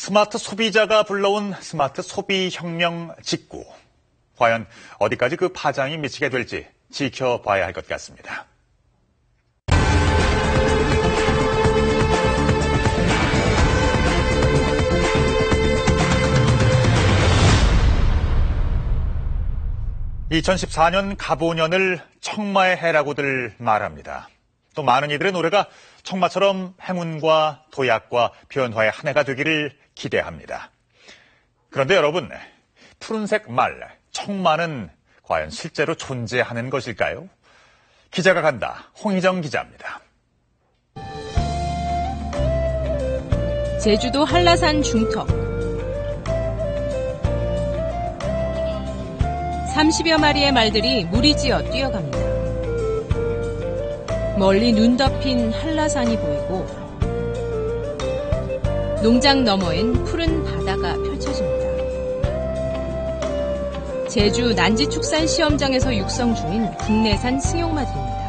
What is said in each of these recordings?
스마트 소비자가 불러온 스마트 소비 혁명 직후. 과연 어디까지 그 파장이 미치게 될지 지켜봐야 할 것 같습니다. (2014년) 갑오년을 청마의 해라고들 말합니다. 또 많은 이들의 노래가 청마처럼 행운과 도약과 변화의 한 해가 되기를 기대합니다. 그런데 여러분, 푸른색 말, 청마는 과연 실제로 존재하는 것일까요? 기자가 간다. 홍희정 기자입니다. 제주도 한라산 중턱. 30여 마리의 말들이 무리지어 뛰어갑니다. 멀리 눈 덮인 한라산이 보이고 농장 너머엔 푸른 바다가 펼쳐집니다. 제주 난지축산시험장에서 육성 중인 국내산 승용마들입니다.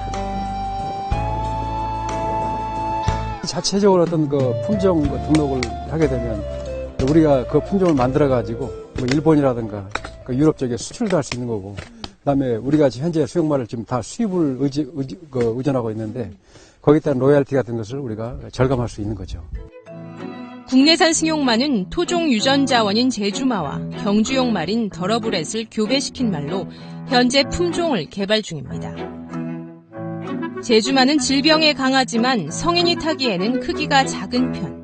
자체적으로 어떤 그 품종 등록을 하게 되면 우리가 그 품종을 만들어가지고 뭐 일본이라든가 그 유럽 쪽에 수출도 할 수 있는 거고, 그다음에 우리가 지금 현재 수용말을 지금 다 수입을 의존하고 있는데 거기에 따른 로열티 같은 것을 우리가 절감할 수 있는 거죠. 국내산 승용말은 토종 유전자원인 제주마와 경주용 말인 더러브렛을 교배시킨 말로 현재 품종을 개발 중입니다. 제주마는 질병에 강하지만 성인이 타기에는 크기가 작은 편.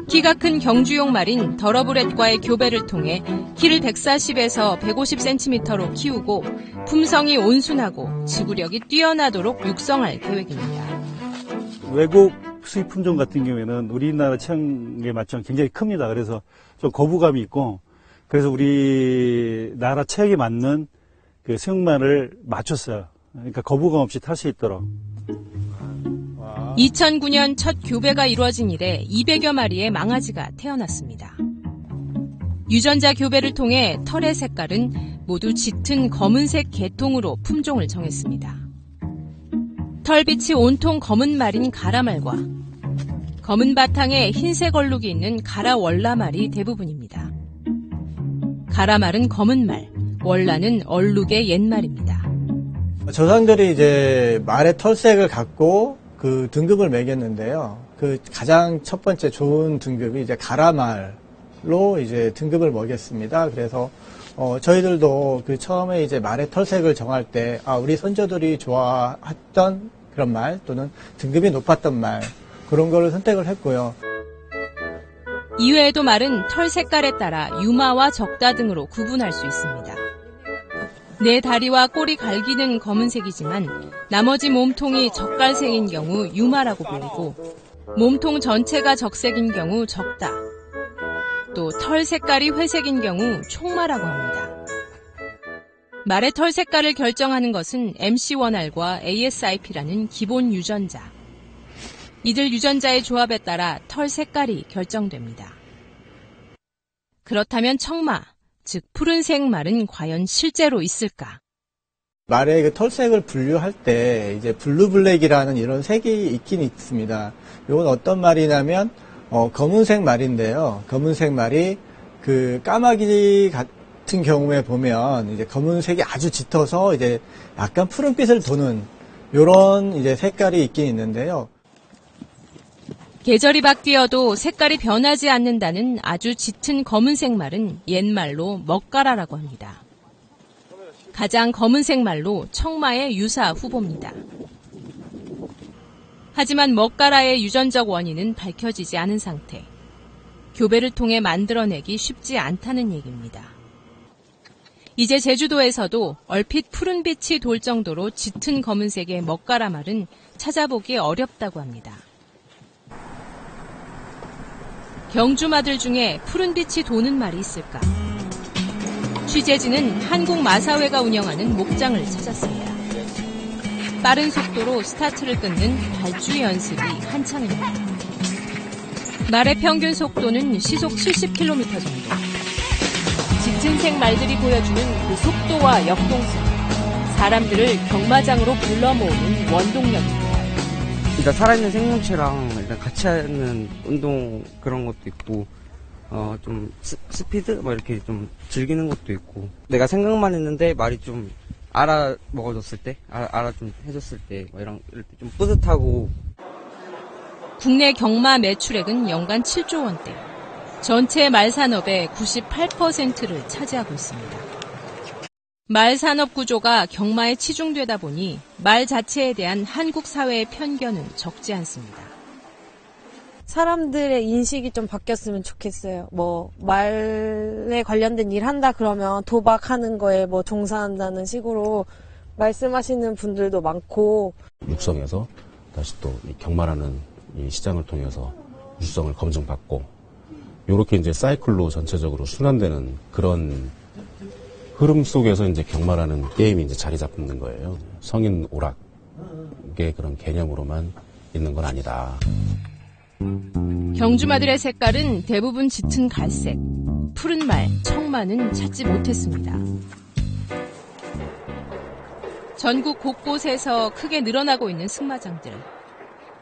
키가 큰 경주용 말인 더러브렛과의 교배를 통해 키를 140에서 150cm로 키우고 품성이 온순하고 지구력이 뛰어나도록 육성할 계획입니다. 외국 수입 품종 같은 경우에는 우리나라 체형에 맞춰 굉장히 큽니다. 그래서 좀 거부감이 있고, 그래서 우리나라 체형에 맞는 그 승용말을 맞췄어요. 그러니까 거부감 없이 탈 수 있도록. 2009년 첫 교배가 이루어진 이래 200여 마리의 망아지가 태어났습니다. 유전자 교배를 통해 털의 색깔은 모두 짙은 검은색 계통으로 품종을 정했습니다. 털빛이 온통 검은 말인 가라말과 검은 바탕에 흰색 얼룩이 있는 가라월라말이 대부분입니다. 가라말은 검은 말, 월라는 얼룩의 옛말입니다. 조상들이 이제 말의 털색을 갖고 그 등급을 매겼는데요. 그 가장 첫 번째 좋은 등급이 이제 가라말로 이제 등급을 먹였습니다. 그래서 저희들도 그 처음에 이제 말의 털색을 정할 때 우리 선조들이 좋아했던 그런 말 또는 등급이 높았던 말, 그런 거를 선택을 했고요. 이외에도 말은 털 색깔에 따라 유마와 적다 등으로 구분할 수 있습니다. 내 다리와 꼬리 갈기는 검은색이지만 나머지 몸통이 적갈색인 경우 유마라고 불리고, 몸통 전체가 적색인 경우 적다, 또 털 색깔이 회색인 경우 총마라고 합니다. 말의 털 색깔을 결정하는 것은 MC1R과 ASIP라는 기본 유전자. 이들 유전자의 조합에 따라 털 색깔이 결정됩니다. 그렇다면 청마, 즉 푸른색 말은 과연 실제로 있을까? 말의 그 털색을 분류할 때 이제 블루블랙이라는 이런 색이 있긴 있습니다. 이건 어떤 말이냐면 검은색 말인데요. 검은색 말이 그 까마귀 같은 경우에 보면 이제 검은색이 아주 짙어서 이제 약간 푸른빛을 도는 이런 이제 색깔이 있긴 있는데요. 계절이 바뀌어도 색깔이 변하지 않는다는 아주 짙은 검은색 말은 옛말로 먹가라라고 합니다. 가장 검은색 말로 청마의 유사 후보입니다. 하지만 먹가라의 유전적 원인은 밝혀지지 않은 상태. 교배를 통해 만들어내기 쉽지 않다는 얘기입니다. 이제 제주도에서도 얼핏 푸른빛이 돌 정도로 짙은 검은색의 먹가라 말은 찾아보기 어렵다고 합니다. 경주마들 중에 푸른빛이 도는 말이 있을까? 취재진은 한국마사회가 운영하는 목장을 찾았습니다. 빠른 속도로 스타트를 끊는 발주 연습이 한창입니다. 말의 평균 속도는 시속 70km 정도. 짙은 색 말들이 보여주는 그 속도와 역동성, 사람들을 경마장으로 불러 모으는 원동력입니다. 일단 살아있는 생명체랑 일단 같이 하는 운동 그런 것도 있고, 좀 스피드? 뭐 이렇게 좀 즐기는 것도 있고. 내가 생각만 했는데 말이 좀 알아먹어줬을 때, 알아 좀 해줬을 때, 뭐 이럴 때 좀 뿌듯하고. 국내 경마 매출액은 연간 7조 원대. 전체 말 산업의 98%를 차지하고 있습니다. 말 산업 구조가 경마에 치중되다 보니 말 자체에 대한 한국 사회의 편견은 적지 않습니다. 사람들의 인식이 좀 바뀌었으면 좋겠어요. 뭐 말에 관련된 일 한다 그러면 도박하는 거에 뭐 종사한다는 식으로 말씀하시는 분들도 많고, 육성에서 다시 또 이 경마라는 이 시장을 통해서 유수성을 검증받고 이렇게 이제 사이클로 전체적으로 순환되는 그런 흐름 속에서 이제 경마라는 게임이 이제 자리 잡는 거예요. 성인 오락의 그런 개념으로만 있는 건 아니다. 경주마들의 색깔은 대부분 짙은 갈색, 푸른 말, 청마는 찾지 못했습니다. 전국 곳곳에서 크게 늘어나고 있는 승마장들.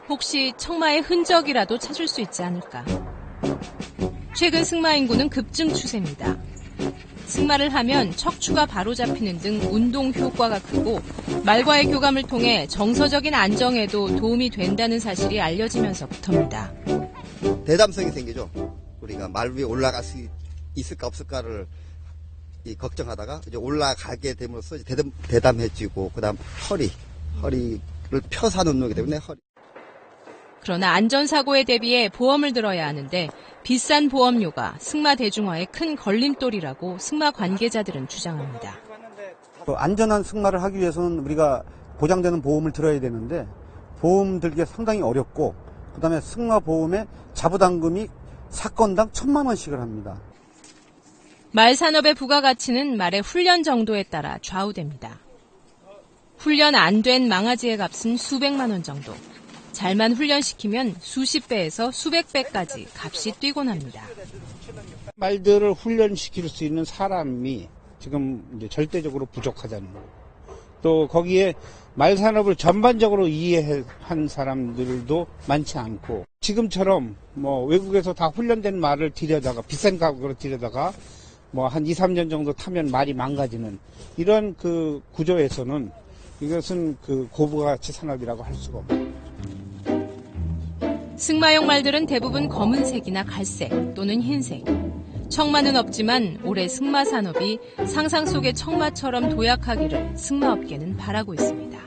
혹시 청마의 흔적이라도 찾을 수 있지 않을까? 최근 승마 인구는 급증 추세입니다. 승마를 하면 척추가 바로 잡히는 등 운동 효과가 크고 말과의 교감을 통해 정서적인 안정에도 도움이 된다는 사실이 알려지면서부터입니다. 대담성이 생기죠. 우리가 말 위에 올라갈 수 있을까 없을까를 걱정하다가 이제 올라가게 됨으로써 대담해지고, 그다음 허리를 펴서 하는 운동이기 때문에 허리. 그러나 안전사고에 대비해 보험을 들어야 하는데 비싼 보험료가 승마 대중화의 큰 걸림돌이라고 승마 관계자들은 주장합니다. 안전한 승마를 하기 위해서는 우리가 보장되는 보험을 들어야 되는데 보험 들기가 상당히 어렵고, 그다음에 승마 보험의 자부담금이 사건당 1,000만 원씩을 합니다. 말 산업의 부가가치는 말의 훈련 정도에 따라 좌우됩니다. 훈련 안 된 망아지의 값은 수백만 원 정도. 잘만 훈련시키면 수십 배에서 수백 배까지 값이 뛰곤 합니다. 말들을 훈련시킬 수 있는 사람이 지금 이제 절대적으로 부족하다는 거고, 또 거기에 말 산업을 전반적으로 이해한 사람들도 많지 않고, 지금처럼 뭐 외국에서 다 훈련된 말을 들여다가 비싼 가격으로 들여다가 뭐 한 2, 3년 정도 타면 말이 망가지는 이런 그 구조에서는 이것은 그 고부가치 산업이라고 할 수가 없습니다. 승마용 말들은 대부분 검은색이나 갈색 또는 흰색. 청마는 없지만 올해 승마 산업이 상상 속의 청마처럼 도약하기를 승마업계는 바라고 있습니다.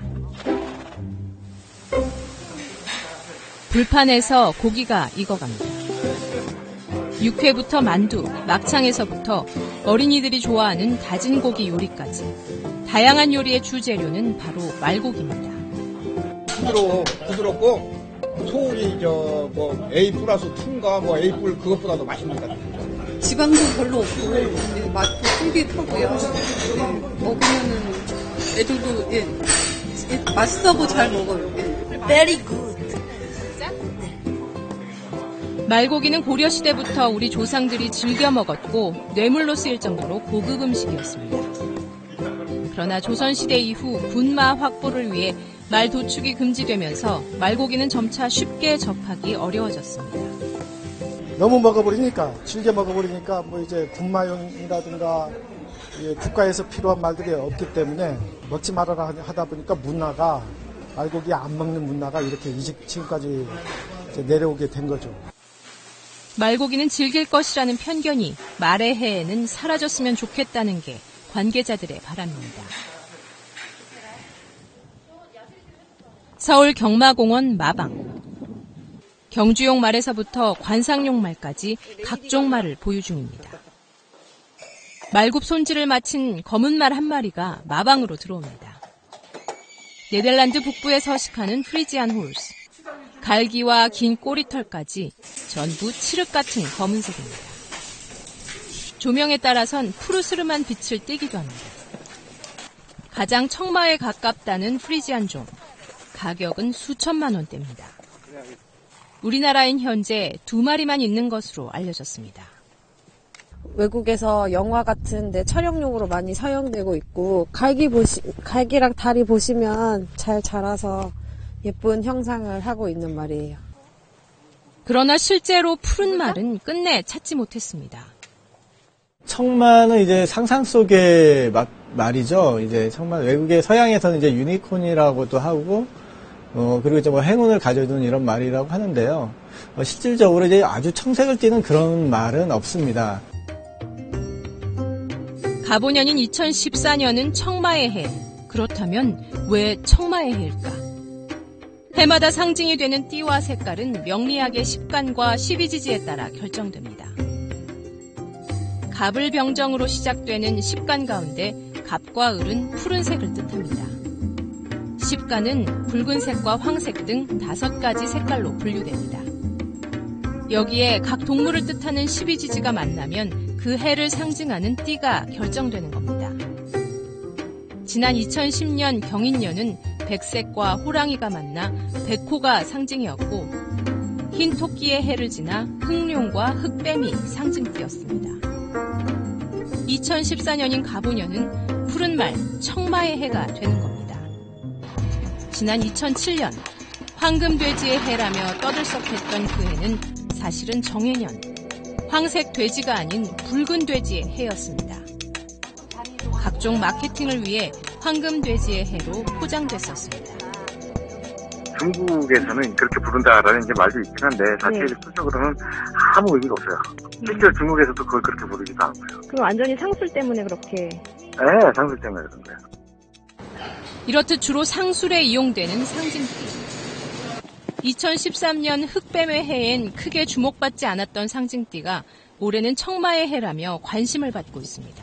불판에서 고기가 익어갑니다. 육회부터 만두, 막창에서부터 어린이들이 좋아하는 다진 고기 요리까지 다양한 요리의 주재료는 바로 말고기입니다. 부드럽고 소울이 뭐 A+2인가 뭐 A+ 그것보다도 맛있는 것 같아요. 지방도 별로 없고 맛도 쫄깃하고요. 먹으면은 애들도 맛있어고 잘 먹어요. Very good. 말고기는 고려시대부터 우리 조상들이 즐겨 먹었고 뇌물로 쓰일 정도로 고급 음식이었습니다. 그러나 조선시대 이후 군마 확보를 위해 말 도축이 금지되면서 말고기는 점차 쉽게 접하기 어려워졌습니다. 너무 먹어버리니까, 즐겨 먹어버리니까 뭐 이제 군마용이라든가 국가에서 필요한 말들이 없기 때문에 먹지 말아라 하다 보니까 문화가, 말고기 안 먹는 문화가 이렇게 지금까지 내려오게 된 거죠. 말고기는 즐길 것이라는 편견이 말의 해에는 사라졌으면 좋겠다는 게 관계자들의 바람입니다. 서울 경마공원 마방. 경주용 말에서부터 관상용 말까지 각종 말을 보유 중입니다. 말굽 손질을 마친 검은 말 한 마리가 마방으로 들어옵니다. 네덜란드 북부에 서식하는 프리지안 홀스. 갈기와 긴 꼬리털까지 전부 칠흑 같은 검은색입니다. 조명에 따라선 푸르스름한 빛을 띠기도 합니다. 가장 청마에 가깝다는 프리지안 종. 가격은 수천만 원대입니다. 우리나라엔 현재 2마리만 있는 것으로 알려졌습니다. 외국에서 영화 같은 데 촬영용으로 많이 사용되고 있고, 갈기랑 다리 보시면 잘 자라서 예쁜 형상을 하고 있는 말이에요. 그러나 실제로 푸른 말은 끝내 찾지 못했습니다. 청마는 이제 상상 속의 말이죠. 이제 청마 외국의 서양에서는 이제 유니콘이라고도 하고, 그리고 이제 뭐 행운을 가져주는 이런 말이라고 하는데요. 실질적으로 이제 아주 청색을 띠는 그런 말은 없습니다. 가보년인 2014년은 청마의 해. 그렇다면 왜 청마의 해일까? 해마다 상징이 되는 띠와 색깔은 명리학의 십간과 12지지에 따라 결정됩니다. 갑을병정으로 시작되는 십간 가운데 갑과 을은 푸른색을 뜻합니다. 십간은 붉은색과 황색 등 5가지 색깔로 분류됩니다. 여기에 각 동물을 뜻하는 12지지가 만나면 그 해를 상징하는 띠가 결정되는 겁니다. 지난 2010년 경인년은 백색과 호랑이가 만나 백호가 상징이었고, 흰 토끼의 해를 지나 흑룡과 흑뱀이 상징띠였습니다. 2014년인 가보년은 푸른 말 청마의 해가 되는 겁니다. 지난 2007년 황금돼지의 해라며 떠들썩했던 그 해는 사실은 정해년, 황색 돼지가 아닌 붉은 돼지의 해였습니다. 각종 마케팅을 위해 황금돼지의 해로 포장됐었습니다. 중국에서는 그렇게 부른다라는 이제 말도 있긴 한데 사실 실질적으로는 아무 의미가 없어요. 실제로 중국에서도 그걸 그렇게 부르지도 않고요. 그럼 완전히 상술 때문에 그렇게? 네, 상술 때문에 그런 거예요. 이렇듯 주로 상술에 이용되는 상징띠. 2013년 흑뱀의 해엔 크게 주목받지 않았던 상징띠가 올해는 청마의 해라며 관심을 받고 있습니다.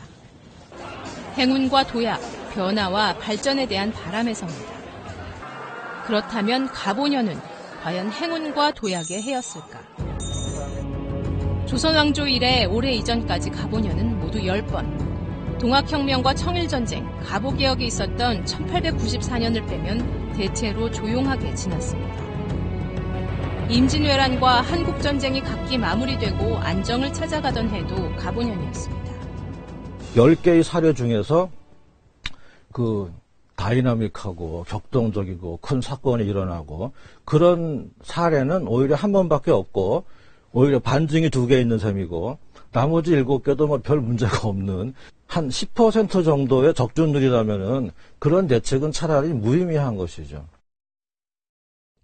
행운과 도약, 변화와 발전에 대한 바람에서입니다. 그렇다면 가보년은 과연 행운과 도약의 해였을까? 조선왕조 이래 올해 이전까지 가보년은 모두 10번, 동학혁명과 청일전쟁, 가보개혁이 있었던 1894년을 빼면 대체로 조용하게 지났습니다. 임진왜란과 한국전쟁이 각기 마무리되고 안정을 찾아가던 해도 가보년이었습니다. 10개의 사례 중에서 다이나믹하고 격동적이고 큰 사건이 일어나고 그런 사례는 오히려 한 번밖에 없고 오히려 반증이 2개 있는 셈이고 나머지 7개도 뭐 별 문제가 없는 한 10% 정도의 적중률이라면은 그런 대책은 차라리 무의미한 것이죠.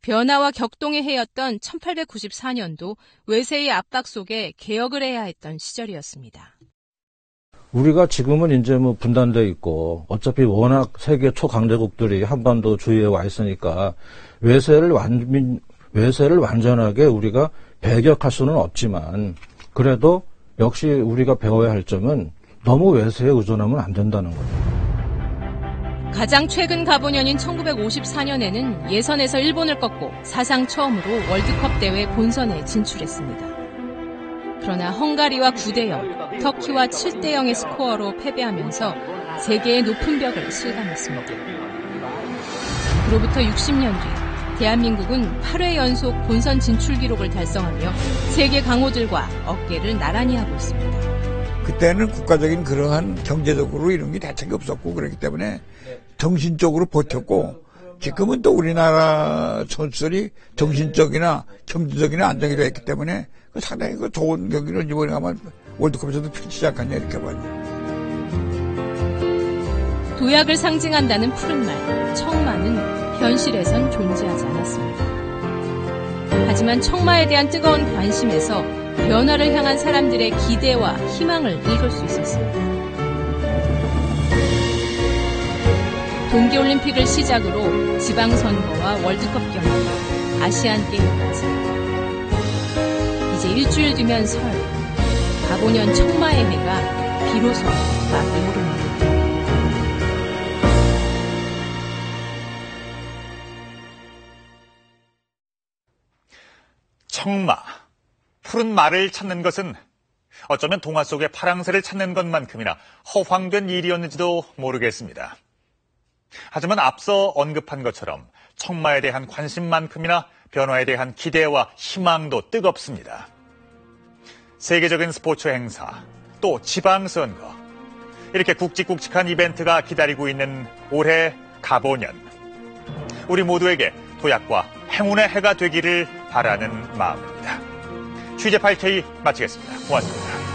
변화와 격동의 해였던 1894년도 외세의 압박 속에 개혁을 해야 했던 시절이었습니다. 우리가 지금은 이제 뭐 분단돼 있고 어차피 워낙 세계 초강대국들이 한반도 주위에 와 있으니까 외세를 완전하게 우리가 배격할 수는 없지만 그래도 역시 우리가 배워야 할 점은 너무 외세에 의존하면 안 된다는 거죠. 가장 최근 가보년인 1954년에는 예선에서 일본을 꺾고 사상 처음으로 월드컵 대회 본선에 진출했습니다. 그러나 헝가리와 9대0, 터키와 7대0의 스코어로 패배하면서 세계의 높은 벽을 실감했습니다. 그로부터 60년 뒤 대한민국은 8회 연속 본선 진출 기록을 달성하며 세계 강호들과 어깨를 나란히 하고 있습니다. 그때는 국가적인 그러한 경제적으로 이런 게 대책이 없었고 그렇기 때문에 정신적으로 버텼고 지금은 또 우리나라 선수들이 정신적이나 경제적이나 안정이 되어 있기 때문에 상당히 좋은 경기를 이번에 가면 월드컵에서도 펼치지 않겠냐 이렇게 봐요. 도약을 상징한다는 푸른 말, 청마는 현실에선 존재하지 않았습니다. 하지만 청마에 대한 뜨거운 관심에서 변화를 향한 사람들의 기대와 희망을 읽을 수 있었습니다. 동계올림픽을 시작으로 지방선거와 월드컵 경기, 아시안게임까지. 이제 일주일 뒤면 설, 가보년 청마의 해가 비로소 막이 오릅니다. 청마, 푸른 말을 찾는 것은 어쩌면 동화 속의 파랑새를 찾는 것만큼이나 허황된 일이었는지도 모르겠습니다. 하지만 앞서 언급한 것처럼 청마에 대한 관심만큼이나 변화에 대한 기대와 희망도 뜨겁습니다. 세계적인 스포츠 행사, 또 지방선거, 이렇게 굵직굵직한 이벤트가 기다리고 있는 올해 가보년. 우리 모두에게 도약과 행운의 해가 되기를 바라는 마음입니다. 취재 8K 마치겠습니다. 고맙습니다.